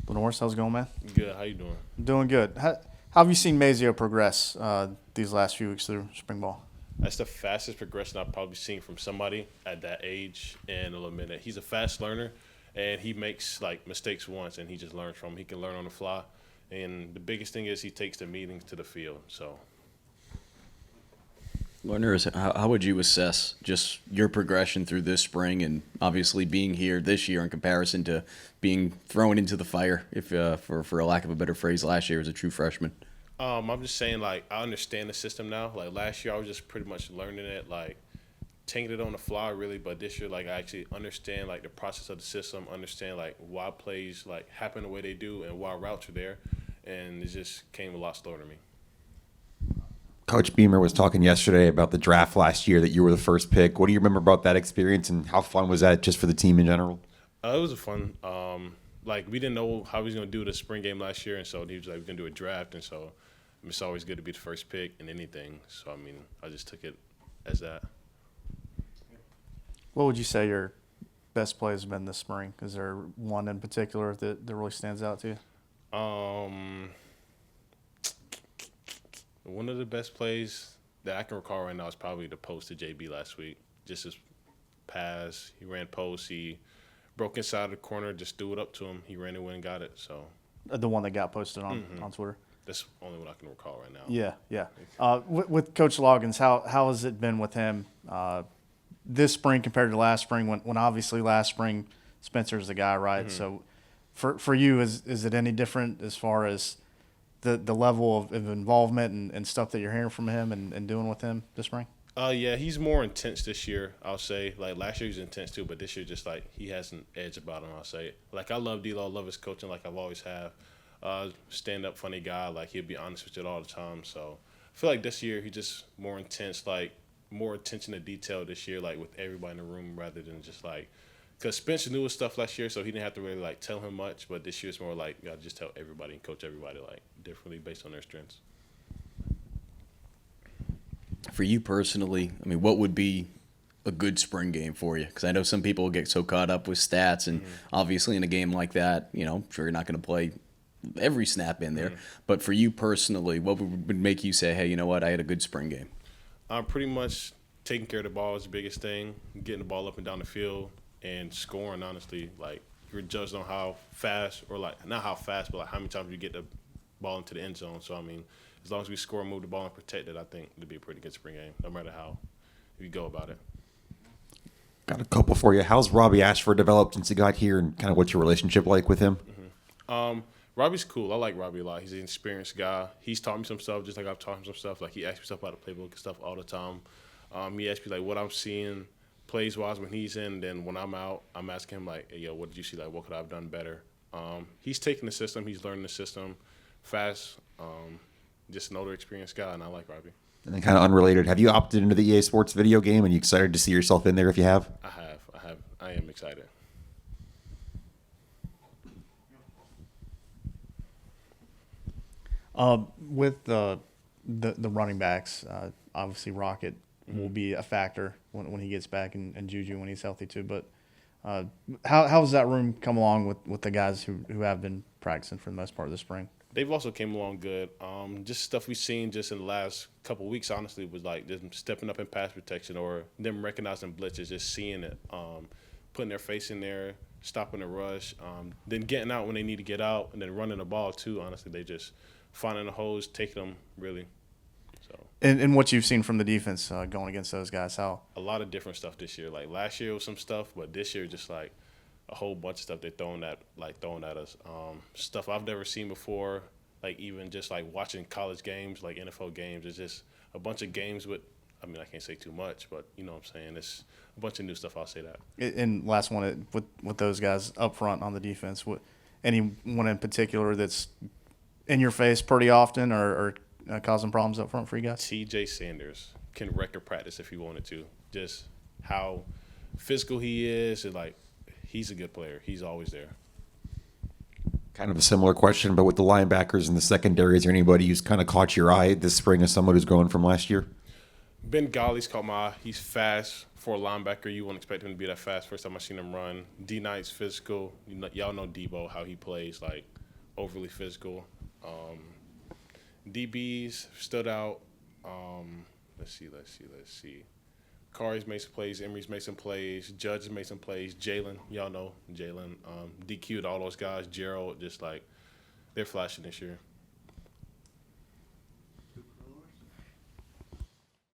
LaNorris, how's it going, man? Good. How you doing? Doing good. How have you seen Mazio progress these last few weeks through spring ball? That's the fastest progression I've probably seen from somebody at that age in a little minute. He's a fast learner, and he makes like mistakes once, and he just learns from 'em. He can learn on the fly, and the biggest thing is he takes the meetings to the field. So LaNorris, how would you assess just your progression through this spring and obviously being here this year in comparison to being thrown into the fire, if for a lack of a better phrase, last year as a true freshman? I'm just saying, like, I understand the system now. Like last year, I was just pretty much learning it, like taking it on the fly, really. But this year, like, I actually understand like the process of the system, understand like why plays like happen the way they do, and why routes are there, and it just came a lot slower to me. Coach Beamer was talking yesterday about the draft last year that you were the first pick. What do you remember about that experience, and how fun was that just for the team in general? It was a fun. Like we didn't know how he was gonna do the spring game last year, and so he was like, "We're gonna do a draft," and so it's always good to be the first pick in anything. So I mean, I just took it as that. What would you say your best play has been this spring? Is there one in particular that really stands out to you? One of the best plays that I can recall right now is probably the post to JB last week. Just his pass, he ran post, he broke inside the corner, just threw it up to him. He ran away and got it. So The one that got posted on Twitter. that's the only one I can recall right now. Yeah. With Coach Loggins, how has it been with him this spring compared to last spring? When obviously last spring Spencer's the guy, right? So for you, is it any different as far as the level of involvement and stuff that you're hearing from him and doing with him this spring? Yeah, he's more intense this year, I'll say. Like, last year he was intense too, but this year just, like, he has an edge about him, I'll say. Like, I love D-Lo, love his coaching like I've always have. Stand-up, funny guy. Like, he'll be honest with you all the time. So, I feel like this year he's just more intense, like, more attention to detail this year, like, with everybody in the room rather than just, like – because Spencer knew his stuff last year, so he didn't have to really, like, tell him much. But this year it's more like you got to just tell everybody and coach everybody, like, differently based on their strengths. For you personally, I mean, what would be a good spring game for you? Because I know some people get so caught up with stats, and obviously in a game like that, sure, you're not going to play every snap in there. But for you personally, what would make you say, hey, you know what, I had a good spring game? Pretty much taking care of the ball is the biggest thing, getting the ball up and down the field, and scoring, honestly. Like, you're judged on how fast, or, like, not how fast, but, like, how many times you get the ball into the end zone. So, I mean, as long as we score, move the ball, and protect it, I think it'll be a pretty good spring game, no matter how you go about it. Got a couple for you. How's Robbie Ashford developed since he got here, and kind of what's your relationship like with him? Robbie's cool. I like Robbie a lot. He's an experienced guy. He's taught me some stuff just like I've taught him some stuff. Like, he asks me stuff about the playbook and stuff all the time. He asks me, like, what I'm seeing plays-wise when he's in. Then when I'm out, I'm asking him, like, hey, yo, what did you see? Like, what could I have done better? He's taking the system. He's learning the system fast. Just an older, experienced guy, and I like Robbie. And then kind of unrelated, have you opted into the EA Sports video game, and you excited to see yourself in there if you have? I have. I am excited. With the running backs, obviously Rocket will be a factor when he gets back, and Juju when he's healthy too. But how has that room come along with the guys who have been practicing for the most part of the spring? They've also came along good. Just stuff we've seen just in the last couple of weeks, honestly, was like them stepping up in pass protection or them recognizing blitzes, just seeing it, putting their face in there, stopping the rush, then getting out when they need to get out, and then running the ball too. Honestly, they just finding the holes, taking them, really. So. And what you've seen from the defense going against those guys, how? A lot of different stuff this year. Like last year was some stuff, but this year just like a whole bunch of stuff they're throwing at us. Stuff I've never seen before. Like even just like watching college games, like NFL games. It's just a bunch of games with. I mean, I can't say too much, but you know what I'm saying. It's a bunch of new stuff. I'll say that. And last one with those guys up front on the defense. Anyone in particular that's in your face pretty often or causing problems up front for you guys? TJ Sanders can record practice if he wanted to. Just how physical he is, and like he's a good player. He's always there. Kind of a similar question, but with the linebackers in the secondary, is there anybody who's kind of caught your eye this spring as someone who's growing from last year? Ben Golly's caught my eye. He's fast, for a linebacker, you wouldn't expect him to be that fast. First time I seen him run. D Knight's physical. Y'all know Debo, how he plays, like overly physical. DBs stood out. Let's see. Kari's made some plays. Emery's made some plays. Judge has made some plays. Jalen, y'all know Jalen. DQ'd all those guys. Gerald, just like they're flashing this year.